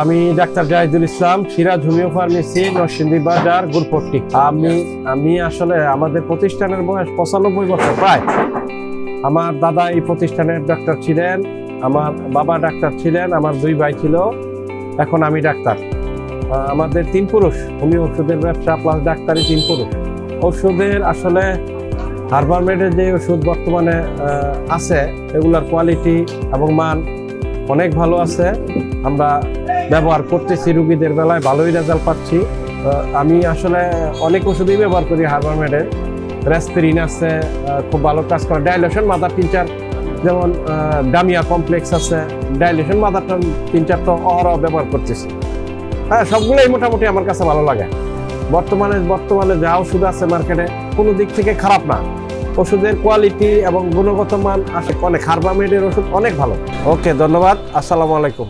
আমি ডাক্তার জাহিদুল ইসলাম, Siraj homeo pharmacy, Narsingdi বাজার, গুলপট্টি। আমি আসলে আমাদের প্রতিষ্ঠানের বয়স 95 বছর প্রায়। আমার দাদা এই প্রতিষ্ঠানের ডাক্তার ছিলেন, আমার বাবা ডাক্তার ছিলেন, আমার 2 ভাই ছিল, এখন আমি ডাক্তার। আমাদের 3 পুরুষ, হোমিও ওষুধের ব্যবসা প্লাস ডাক্তারি 3 পুরুষ। ওষুধের আসলে হার্বাল মেডের যে ওষুধ বর্তমানে আছে এগুলার কোয়ালিটি এবং মান অনেক ভালো আছে। আমরা ব্যবহার করতেছি, রুগীদের বেলায় ভালোই রেজাল্ট পাচ্ছি। আমি আসলে অনেক ওষুধই ব্যবহার করি হার্বাল মেডের। রেসপিরিন আছে, খুব ভালো কাজ করে। ডাইলেশন মাদার টিনচার, যেমন ডামিয়া কমপ্লেক্স আছে, ডাইলেশন মাদার টিনচার তো অহরহ ব্যবহার করতেছি। হ্যাঁ, সবগুলোই মোটামুটি আমার কাছে ভালো লাগে। বর্তমানে যা ওষুধ আছে মার্কেটে কোনো দিক থেকে খারাপ না। ওষুধের কোয়ালিটি এবং গুণগত মান অনেক হার্বাল মেডের ওষুধ অনেক ভালো। ওকে, ধন্যবাদ। আসসালামু আলাইকুম।